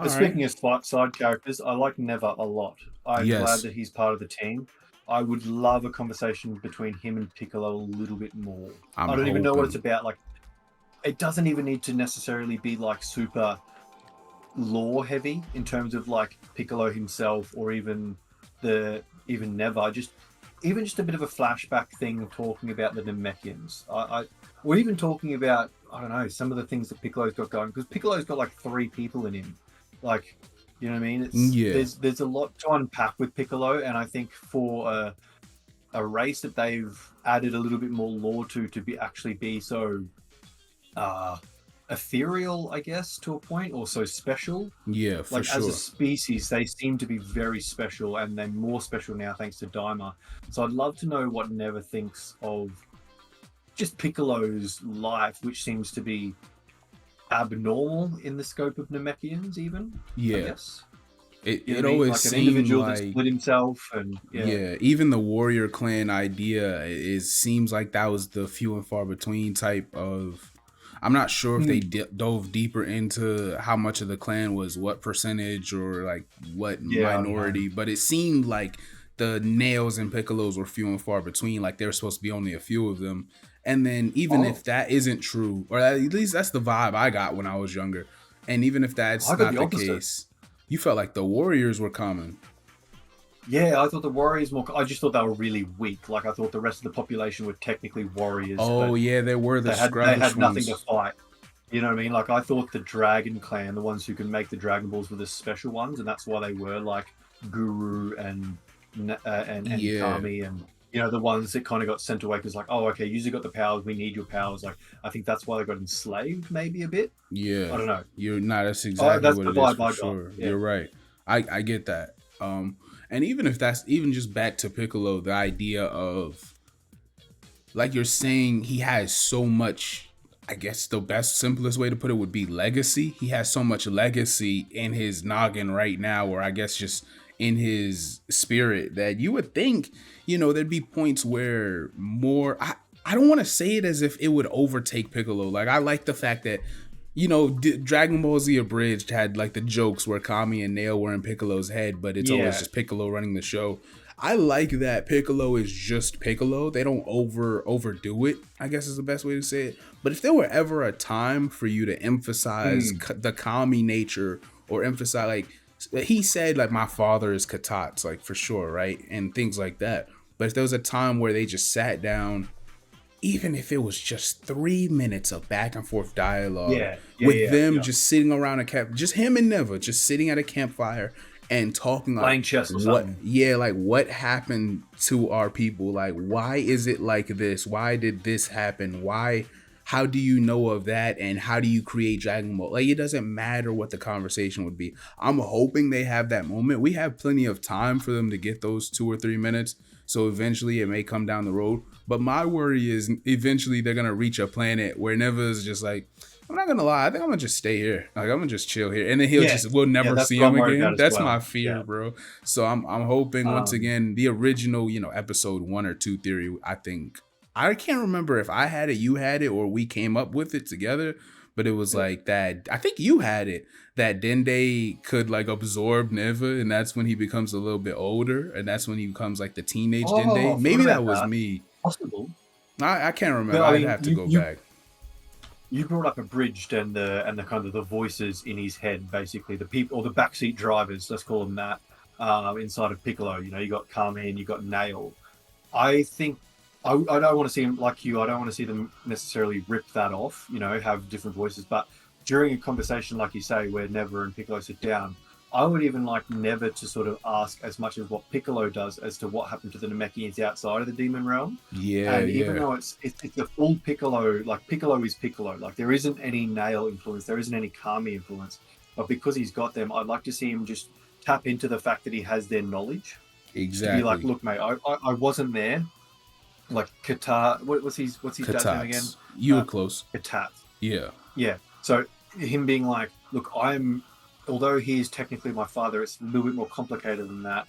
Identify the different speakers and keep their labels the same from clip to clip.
Speaker 1: All right.
Speaker 2: Speaking of side characters, I like Never a lot. I'm glad
Speaker 1: Yes,
Speaker 2: that he's part of the team. I would love a conversation between him and Piccolo a little bit more. I
Speaker 1: I'm
Speaker 2: don't even know what it's
Speaker 1: hoping.
Speaker 2: about. Like, it doesn't even need to necessarily be like super lore heavy in terms of like Piccolo himself or even Never. Just a bit of a flashback thing talking about the Namekians. Or even talking about, I don't know, some of the things that Piccolo's got going, because Piccolo's got like three people in him. Like, you know what I mean? It's
Speaker 1: Yeah,
Speaker 2: there's a lot to unpack with Piccolo, and I think for a race that they've added a little bit more lore to be actually be so uh ethereal, I guess, to a point, or so special.
Speaker 1: yeah, for
Speaker 2: Like as a
Speaker 1: sure.
Speaker 2: species, they seem to be very special, and they're more special now thanks to Daima. So I'd love to know what Never thinks of just Piccolo's life, which seems to be abnormal in the scope of Namekians, even, I
Speaker 1: Yeah,
Speaker 2: guess.
Speaker 1: it
Speaker 2: You know
Speaker 1: it
Speaker 2: what I mean?
Speaker 1: always
Speaker 2: Like an
Speaker 1: seemed
Speaker 2: individual that
Speaker 1: like
Speaker 2: split himself, and yeah.
Speaker 1: yeah, even the warrior clan idea is seems like that was the few and far between type of. I'm not sure if they
Speaker 2: Mm,
Speaker 1: dove deeper into how much of the clan was what percentage or like what
Speaker 2: yeah, I don't know.
Speaker 1: minority, but it seemed like the nails and piccolos were few and far between. Like there were supposed to be only a few of them. And then even if
Speaker 2: Oh,
Speaker 1: that isn't true, or at least that's the vibe I got when I was younger, and even if
Speaker 2: I
Speaker 1: that's
Speaker 2: got
Speaker 1: not
Speaker 2: the
Speaker 1: the
Speaker 2: opposite.
Speaker 1: case, you felt like the warriors were common.
Speaker 2: Yeah, I thought the Warriors more. I just thought they were really weak. Like I thought the rest of the population were technically warriors,
Speaker 1: Oh
Speaker 2: but
Speaker 1: yeah, there were the
Speaker 2: they
Speaker 1: scrubbish
Speaker 2: had nothing to
Speaker 1: ones.
Speaker 2: fight. You know what I mean? Like I thought the Dragon Clan, the ones who can make the Dragon Balls, were the special ones, and that's why they were like Guru and and
Speaker 1: Yeah,
Speaker 2: Kami, and the ones that kind of got sent away because like, oh, okay, you got the powers, we need your powers. Like I think that's why they got enslaved, maybe a bit. I
Speaker 1: yeah.
Speaker 2: don't know.
Speaker 1: You're not. That's
Speaker 2: Oh,
Speaker 1: exactly
Speaker 2: that's
Speaker 1: what
Speaker 2: the
Speaker 1: it is
Speaker 2: vibe
Speaker 1: for
Speaker 2: I got.
Speaker 1: sure.
Speaker 2: Yeah.
Speaker 1: You're right. I get that. And even if that's even just back to Piccolo, the idea of like you're saying, he has so much. I guess the best, simplest way to put it would be legacy. He has so much legacy in his noggin right now, or I guess just in his spirit, that you would think, there'd be points where more. I don't want to say it as if it would overtake Piccolo. Like, I like the fact that, Dragon Ball Z Abridged had like the jokes where Kami and Nail were in Piccolo's head, but it's always
Speaker 2: Yeah.
Speaker 1: just Piccolo running the show. I like that Piccolo is just Piccolo. They don't overdo it, I guess is the best way to say it. But if there were ever a time for you to emphasize
Speaker 2: Mm.
Speaker 1: the Kami nature, or emphasize, like he said, like my father is Katats, like for sure, right? And things like that. But if there was a time where they just sat down, even if it was just 3 minutes of back and forth dialogue
Speaker 2: Yeah. Yeah.
Speaker 1: with
Speaker 2: Yeah.
Speaker 1: them
Speaker 2: Yeah.
Speaker 1: just sitting around a camp, just him and Neva just sitting at a campfire and talking like
Speaker 2: Playing chess or
Speaker 1: what,
Speaker 2: something.
Speaker 1: yeah, like what happened to our people, like why is it like this, why did this happen, why, how do you know of that, and how do you create Dragon Ball? Like it doesn't matter what the conversation would be. I'm hoping they have that moment. We have plenty of time for them to get those 2 or 3 minutes, so eventually it may come down the road. But my worry is eventually they're gonna reach a planet where Neva is just like, I'm not gonna lie, I think I'm gonna just stay here. Like I'm gonna just chill here, and then
Speaker 2: Yeah.
Speaker 1: we'll
Speaker 2: Yeah.
Speaker 1: never
Speaker 2: That's
Speaker 1: see
Speaker 2: what
Speaker 1: him
Speaker 2: I'm worried
Speaker 1: again.
Speaker 2: about as
Speaker 1: That's my
Speaker 2: well.
Speaker 1: fear,
Speaker 2: Yeah.
Speaker 1: bro. So I'm hoping once
Speaker 2: Um.
Speaker 1: again the original, episode 1 or 2 theory. I think I can't remember if I had it, you had it, or we came up with it together. But it was
Speaker 2: Yeah.
Speaker 1: like that. I think you had it, that Dende could like absorb Neva, and that's when he becomes a little bit older, and that's when he becomes like the teenage
Speaker 2: Oh,
Speaker 1: Dende.
Speaker 2: I forgot
Speaker 1: Maybe
Speaker 2: about
Speaker 1: that was
Speaker 2: that.
Speaker 1: me.
Speaker 2: Possible.
Speaker 1: I can't
Speaker 2: But
Speaker 1: remember.
Speaker 2: I
Speaker 1: I'd
Speaker 2: mean,
Speaker 1: have to go
Speaker 2: you
Speaker 1: back.
Speaker 2: you brought up Abridged and the kind of the voices in his head, basically the people or the backseat drivers, let's call them that. Inside of Piccolo, you got Carmen, you got Nail. I think I don't want to see them like you. I don't want to see them necessarily rip that off. Have different voices. But during a conversation, like you say, where Never and Piccolo sit down, I would even like Never to sort of ask as much as what Piccolo does as to what happened to the Namekians outside of the demon realm.
Speaker 1: Yeah,
Speaker 2: And even
Speaker 1: yeah.
Speaker 2: though it's a full Piccolo, like Piccolo is Piccolo. Like there isn't any Nail influence, there isn't any Kami influence. But because he's got them, I'd like to see him just tap into the fact that he has their knowledge to be like,
Speaker 1: Exactly.
Speaker 2: look, mate, I wasn't there. Like Qatar, what's his dad's name again?
Speaker 1: Katats. You were
Speaker 2: Uh,
Speaker 1: close.
Speaker 2: Qatar.
Speaker 1: Yeah.
Speaker 2: Yeah. So him being like, look, although he is technically my father, it's a little bit more complicated than that.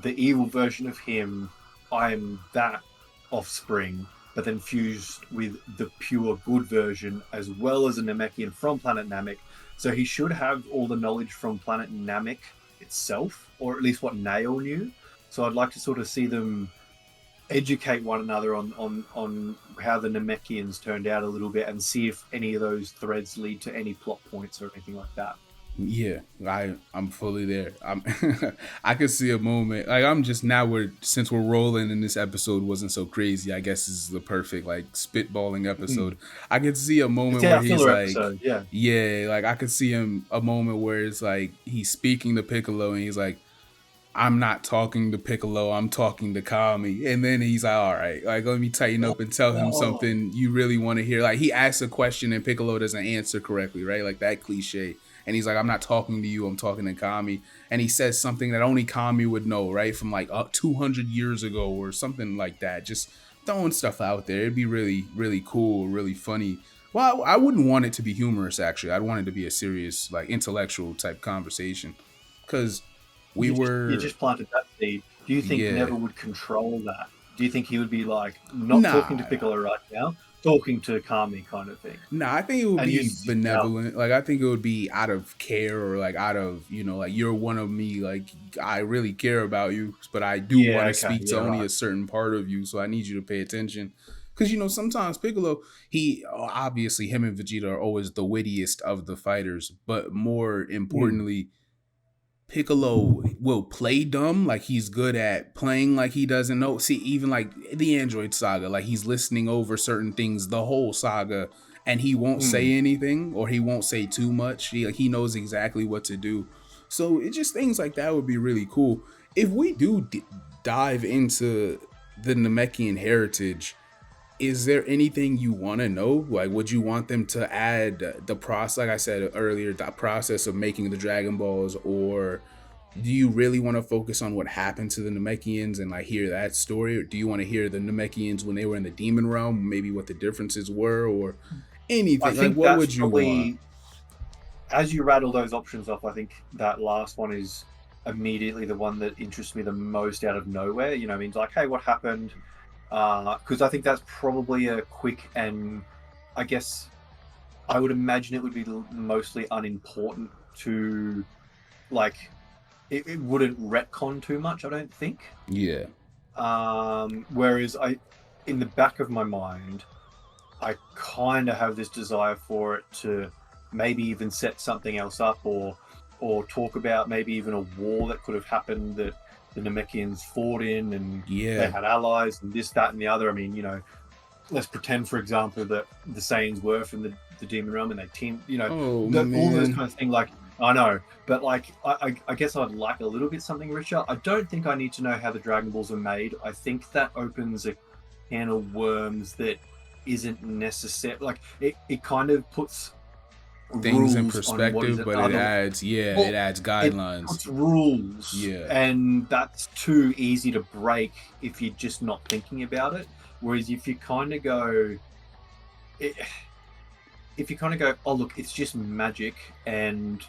Speaker 2: The evil version of him, I'm that offspring, but then fused with the pure good version, as well as a Namekian from planet Namek. So he should have all the knowledge from planet Namek itself, or at least what Nail knew. So I'd like to sort of see them educate one another on how the Namekians turned out a little bit, and see if any of those threads lead to any plot points or anything like that.
Speaker 1: Yeah, I'm fully there. I could see a moment like I'm just now we're since we're rolling and this episode wasn't so crazy. I guess this is the perfect like spitballing episode. I could see a
Speaker 2: It's
Speaker 1: moment where
Speaker 2: our
Speaker 1: he's
Speaker 2: filler
Speaker 1: like,
Speaker 2: episode, yeah.
Speaker 1: yeah, like I could see him a moment where it's like he's speaking to Piccolo and he's like, I'm not talking to Piccolo, I'm talking to Kami. And then he's like, all right, like let me tighten up and tell him
Speaker 2: Oh,
Speaker 1: something you really want to hear. Like he asks a question and Piccolo doesn't answer correctly, right? Like that cliche. And he's like, I'm not talking to you, I'm talking to Kami. And he says something that only Kami would know, right? From like 200 years ago or something like that. Just throwing stuff out there. It'd be really, really cool, really funny. Well, I wouldn't want it to be humorous, actually. I'd want it to be a serious, like intellectual type conversation. Because we
Speaker 2: you
Speaker 1: were,
Speaker 2: just planted that seed. Do you think
Speaker 1: yeah,
Speaker 2: Never would control that? Do you think he would be like not talking to
Speaker 1: nah,
Speaker 2: Piccolo right now, talking to Kami kind of thing,
Speaker 1: nah. I think it would
Speaker 2: and
Speaker 1: be
Speaker 2: use his power?
Speaker 1: benevolent. Like I think it would be out of care or like out of like you're one of me. Like I really care about you, but I do
Speaker 2: Yeah,
Speaker 1: want to
Speaker 2: okay,
Speaker 1: speak to
Speaker 2: yeah,
Speaker 1: only
Speaker 2: right.
Speaker 1: a certain part of you. So I need you to pay attention. Because sometimes Piccolo, he obviously him and Vegeta are always the wittiest of the fighters, but more
Speaker 2: Mm,
Speaker 1: importantly, Piccolo will play dumb, like he's good at playing like he doesn't know. See, even like the Android saga, like he's listening over certain things the whole saga, and he won't
Speaker 2: mm.
Speaker 1: say anything or he won't say too much. He knows exactly what to do. So it just things like that would be really cool if we do dive into the Namekian heritage. Is there anything you want to know? Like, would you want them to add the process, like I said earlier, the process of making the Dragon Balls, or do you really want to focus on what happened to the Namekians and like hear that story, or do you want to hear the Namekians when they were in the demon realm, maybe what the differences were, or
Speaker 2: I
Speaker 1: anything? Like,
Speaker 2: think
Speaker 1: what
Speaker 2: that's
Speaker 1: would you want?
Speaker 2: probably, as you rattle those options off, I think that last one is immediately the one that interests me the most out of nowhere. You know, I mean, like, hey, what happened? Because I think that's probably a quick and, I guess, I would imagine it would be mostly unimportant to, like, it wouldn't retcon too much, I don't think.
Speaker 1: Yeah,
Speaker 2: Whereas in the back of my mind, I kind of have this desire for it to maybe even set something else up, or talk about maybe even a war that could have happened that the Namekians fought in, and they
Speaker 1: yeah.
Speaker 2: had allies and this, that, and the other. I mean, let's pretend, for example, that the Saiyans were from the demon realm and they teamed.
Speaker 1: Oh
Speaker 2: All those
Speaker 1: man,
Speaker 2: kind of things. Like, I know, but like I guess I'd like a little bit something richer. I don't think I need to know how the Dragon Balls are made. I think that opens a can of worms that isn't necessary. Like it kind of puts
Speaker 1: things in
Speaker 2: rules on what is
Speaker 1: perspective,
Speaker 2: it
Speaker 1: but
Speaker 2: other.
Speaker 1: it
Speaker 2: Well,
Speaker 1: adds
Speaker 2: it
Speaker 1: guidelines.
Speaker 2: puts rules,
Speaker 1: Yeah,
Speaker 2: and that's too easy to break if you're just not thinking about it. Whereas if you kind of go, it, if you kind of go, oh look, it's just magic, and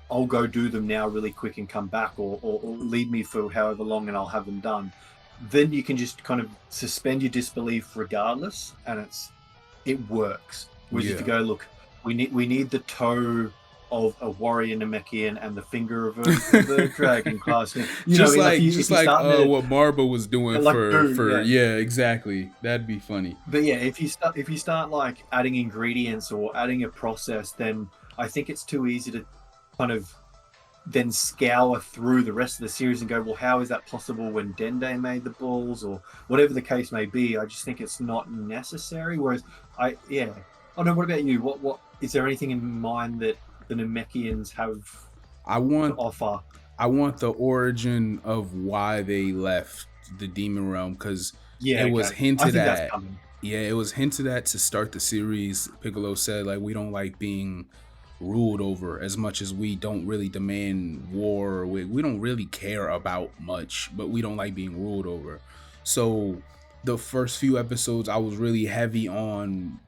Speaker 2: I'll go do them now really quick and come back, or leave me for however long and I'll have them done. Then you can just kind of suspend your disbelief regardless, and it works. Whereas if you
Speaker 1: yeah.
Speaker 2: go, look, we need the toe of a warrior Namekian and the finger of a dragon class. What I
Speaker 1: just
Speaker 2: mean? Like
Speaker 1: like
Speaker 2: if
Speaker 1: just
Speaker 2: you
Speaker 1: like
Speaker 2: start to
Speaker 1: what Marba was doing
Speaker 2: like do,
Speaker 1: for
Speaker 2: yeah.
Speaker 1: yeah, exactly. That'd be funny.
Speaker 2: But yeah, if you start like adding ingredients or adding a process, then I think it's too easy to kind of then scour through the rest of the series and go, well, how is that possible when Dende made the balls, or whatever the case may be? I just think it's not necessary. Whereas yeah. Oh no, what about you? What is there anything in mind that the Namekians have
Speaker 1: I
Speaker 2: to
Speaker 1: want
Speaker 2: offer?
Speaker 1: I want the origin of why they left the demon realm because
Speaker 2: Yeah,
Speaker 1: it was
Speaker 2: okay. I
Speaker 1: hinted
Speaker 2: think that's
Speaker 1: at.
Speaker 2: coming.
Speaker 1: Yeah, it was hinted at to start the series. Piccolo said like we don't like being ruled over as much as we don't really demand war. We don't really care about much, but we don't like being ruled over. So the first few episodes, I was really heavy on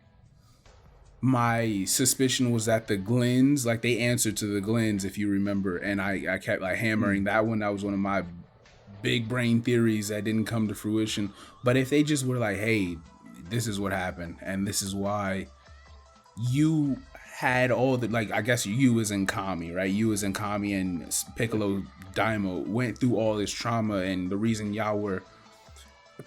Speaker 1: my suspicion was that the Glens, like they answered to the Glens, if you remember, and I kept like hammering
Speaker 2: Mm.
Speaker 1: that one. That was one of my big brain theories that didn't come to fruition. But if they just were like, hey, this is what happened, and this is why you had all the, like, I guess you as in Kami, right? You as in Kami and Piccolo Daima went through all this trauma, and the reason y'all were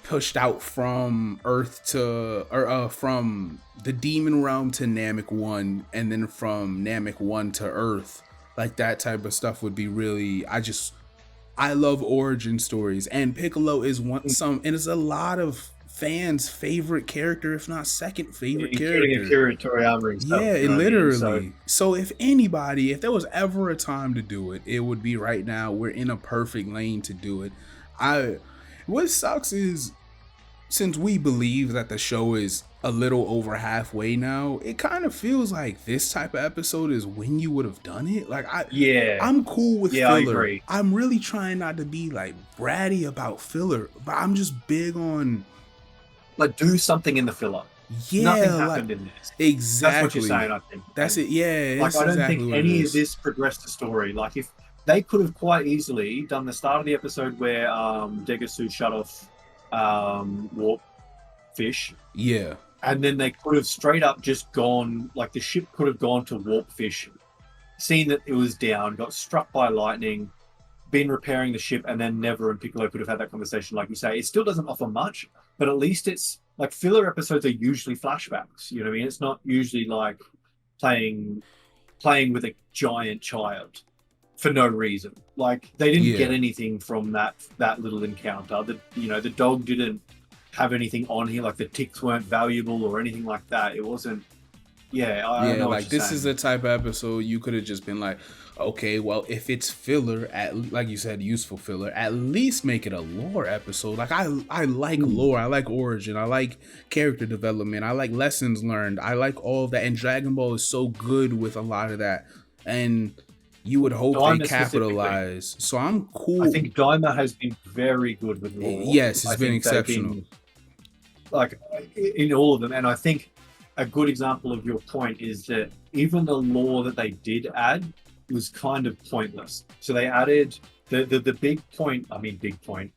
Speaker 1: pushed out from Earth to, or from the demon realm to Namek 1, and then from Namek 1 to Earth, like that type of stuff would be really, I love origin stories, and Piccolo is and it's a lot of fans' favorite character, if not second favorite
Speaker 2: including
Speaker 1: character.
Speaker 2: Akira Toriyama himself.
Speaker 1: Yeah,
Speaker 2: You know what I
Speaker 1: literally.
Speaker 2: mean?
Speaker 1: So if anybody, if there was ever a time to do it, it would be right now. We're in a perfect lane to do it. What sucks is, since we believe that the show is a little over halfway now, it kind of feels like this type of episode is when you would have done it. Like, I'm cool with filler.
Speaker 2: I agree.
Speaker 1: I'm really trying not to be like bratty about filler, but I'm just big on,
Speaker 2: like, do something in the filler.
Speaker 1: Yeah,
Speaker 2: nothing happened in this.
Speaker 1: Exactly.
Speaker 2: That's what you're saying, I think.
Speaker 1: That's it. Yeah.
Speaker 2: Like, I don't think any of this progressed the story. Like, if they could have quite easily done the start of the episode where Degasu shut off warp fish.
Speaker 1: Yeah.
Speaker 2: And then they could have straight up just gone, like, the ship could have gone to warp fish, seen that it was down, got struck by lightning, been repairing the ship, and then Never and Piccolo could have had that conversation, like you say. It still doesn't offer much, but at least it's like, filler episodes are usually flashbacks. You know what I mean? It's not usually like playing with a giant child for no reason. Like, they didn't get anything from that little encounter. The dog didn't have anything on here, like the ticks weren't valuable or anything like that. It wasn't. I know
Speaker 1: like, this is the type of episode you could have just been like, okay, well, if it's filler, like you said, useful filler, at least make it a lore episode. Like, I like lore, I like origin, I like character development, I like lessons learned, I like all of that, and Dragon Ball is so good with a lot of that, and you would hope they capitalize. So I'm cool.
Speaker 2: I think Daima has been very good with lore.
Speaker 1: Yes, it's been exceptional.
Speaker 2: Like, in all of them, and I think a good example of your point is that even the lore that they did add was kind of pointless. So they added the big point. I mean, big point.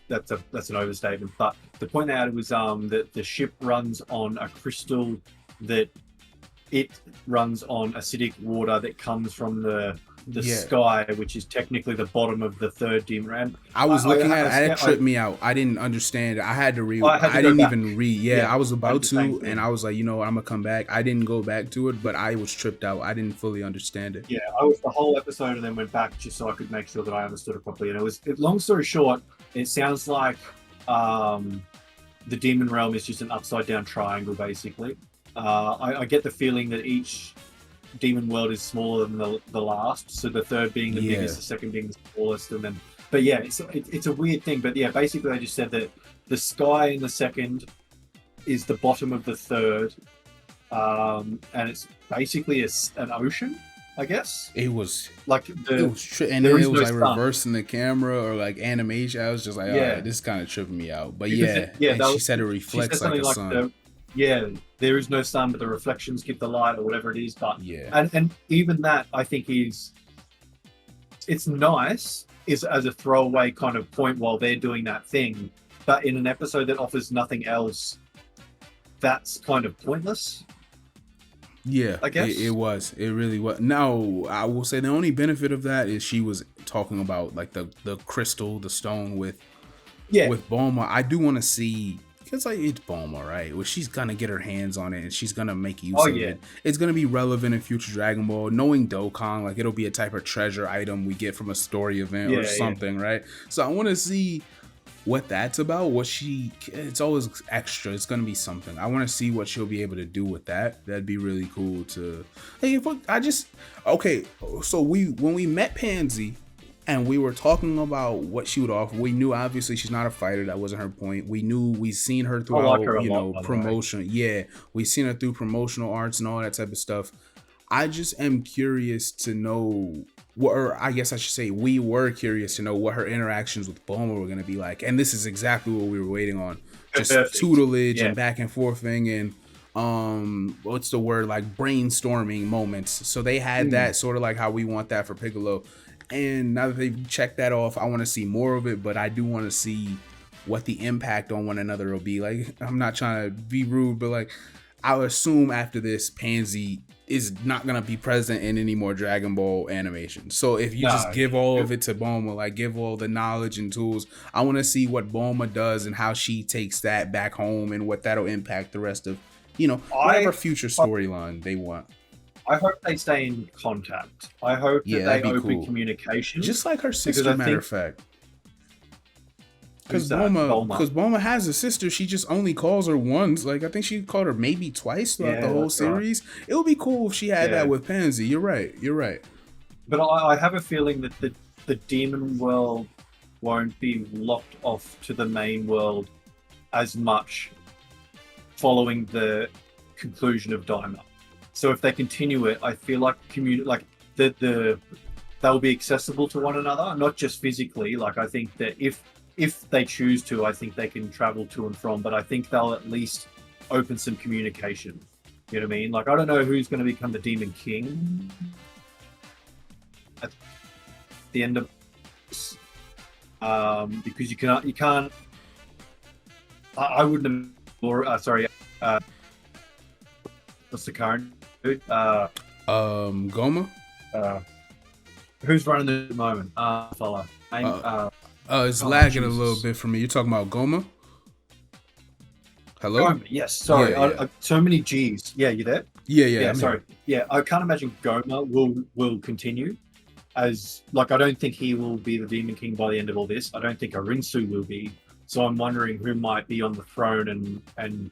Speaker 2: That's an overstatement. But the point they added was that the ship runs on a crystal, that it runs on acidic water that comes from the sky, which is technically the bottom of the third demon realm.
Speaker 1: I was looking at it. It tripped me out. I didn't understand it. I had to read. I didn't even read. Yeah, I was about to, and I was like, you know what, I'm gonna come back. I didn't go back to it, but I was tripped out. I didn't fully understand it.
Speaker 2: Yeah, I watched the whole episode and then went back just so I could make sure that I understood it properly. And long story short, it sounds like the demon realm is just an upside down triangle, basically. I get the feeling that each demon world is smaller than the last, so the third being the biggest, the second being the smallest, and then it's a weird thing. But basically they just said that the sky in the second is the bottom of the third, and it's basically an ocean, I guess.
Speaker 1: It was
Speaker 2: like
Speaker 1: and then it was like reversing the camera or like animation. I was just like, this kind of tripping me out. But she said it reflects like a sun.
Speaker 2: There is no sun, but the reflections give the light or whatever it is. But and even that, I think, it's nice as a throwaway kind of point while they're doing that thing. But in an episode that offers nothing else, that's kind of pointless.
Speaker 1: Yeah, I guess it was. It really was. No, I will say the only benefit of that is she was talking about like the crystal, the stone with Bulma. I do want to see. It's like, it's Bulma, right? Well, she's gonna get her hands on it and she's gonna make use of it. It's gonna be relevant in future Dragon Ball. Knowing Dokkan, like, it'll be a type of treasure item we get from a story event or something, right? So I want to see what that's about. It's always extra. It's gonna be something. I want to see what she'll be able to do with that. That'd be really cool to. Hey, so when we met Pansy, and we were talking about what she would offer. We knew obviously she's not a fighter. That wasn't her point. We knew we've seen her throughout, promotion. Yeah, we've seen her through promotional arts and all that type of stuff. I just am curious to know, or I guess I should say, we were curious to know what her interactions with Bulma were going to be like. And this is exactly what we were waiting on. Just tutelage and back and forthing and what's the word, like brainstorming moments. So they had that sort of like how we want that for Piccolo. And now that they've checked that off, I want to see more of it, but I do want to see what the impact on one another will be. Like, I'm not trying to be rude, but like, I'll assume after this, Pansy is not gonna be present in any more Dragon Ball animation. So if you just
Speaker 2: No,
Speaker 1: give all of it to Bulma, like give all the knowledge and tools, I want to see what Bulma does and how she takes that back home and what that'll impact the rest of, whatever future storyline they want.
Speaker 2: I hope they stay in contact. I hope that
Speaker 1: Yeah,
Speaker 2: they
Speaker 1: that'd be
Speaker 2: open
Speaker 1: cool.
Speaker 2: communication.
Speaker 1: Just like her
Speaker 2: Because
Speaker 1: sister,
Speaker 2: I
Speaker 1: matter of
Speaker 2: think
Speaker 1: fact.
Speaker 2: who's
Speaker 1: Because
Speaker 2: that?
Speaker 1: Bulma,
Speaker 2: Bulma.
Speaker 1: because Bulma has a sister, she just only calls her once. Like I think she called her maybe twice throughout the
Speaker 2: Yeah,
Speaker 1: whole
Speaker 2: that's right.
Speaker 1: series. It would be cool if she had
Speaker 2: Yeah,
Speaker 1: that with Pansy. You're right. You're right.
Speaker 2: but I have a feeling that the demon world won't be locked off to the main world as much following the conclusion of Daima. So if they continue it, I feel like they'll be accessible to one another, not just physically. Like I think that if they choose to, I think they can travel to and from. But I think they'll at least open some communication. You know what I mean? Like I don't know who's going to become the Demon King at the end of this, because you can't. I wouldn't have. Or sorry, what's the current dude?
Speaker 1: Goma.
Speaker 2: Uh, who's running at the moment? Fella.
Speaker 1: It's
Speaker 2: oh,
Speaker 1: lagging a
Speaker 2: Jesus.
Speaker 1: little bit for me. You're talking about Goma? Hello?
Speaker 2: Goma, yes, sorry.
Speaker 1: Yeah.
Speaker 2: So many G's. Yeah, you there?
Speaker 1: Yeah.
Speaker 2: I'm sorry. Here. Yeah, I can't imagine Goma will continue as like I don't think he will be the Demon King by the end of all this. I don't think Arinsu will be. So I'm wondering who might be on the throne and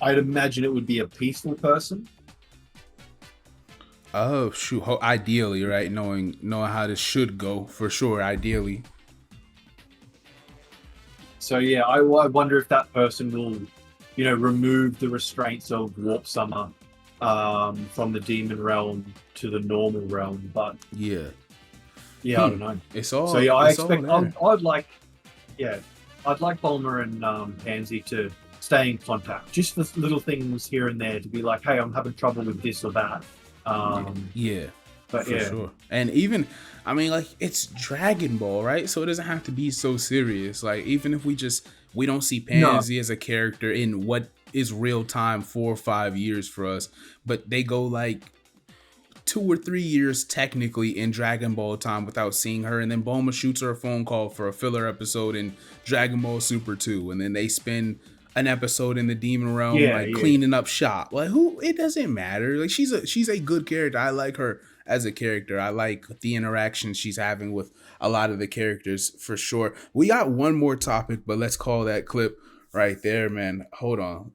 Speaker 2: I'd imagine it would be a peaceful person.
Speaker 1: Oh shoot! Ideally, right? Knowing how this should go for sure. Ideally.
Speaker 2: So yeah, I wonder if that person will, remove the restraints of Warp Summer from the demon realm to the normal realm. But
Speaker 1: yeah,
Speaker 2: I don't know.
Speaker 1: It's all.
Speaker 2: So yeah, I
Speaker 1: it's
Speaker 2: expect
Speaker 1: all there.
Speaker 2: I'd like Bulma and Pansy to stay in contact, just for little things here and there to be like, hey, I'm having trouble with this or that.
Speaker 1: Yeah.
Speaker 2: But
Speaker 1: for sure. And even, I mean, like, it's Dragon Ball, right? So it doesn't have to be so serious. Like, even if we don't see Pansy as a character in what is real time 4 or 5 years for us, but they go like 2 or 3 years technically in Dragon Ball time without seeing her, and then Bulma shoots her a phone call for a filler episode in Dragon Ball Super 2, and then they spend an episode in the demon realm cleaning up shop. Like, who, it doesn't matter. Like, she's a good character. I like her as a character. I like the interactions she's having with a lot of the characters for sure. We got one more topic, but let's call that clip right there, man. Hold on.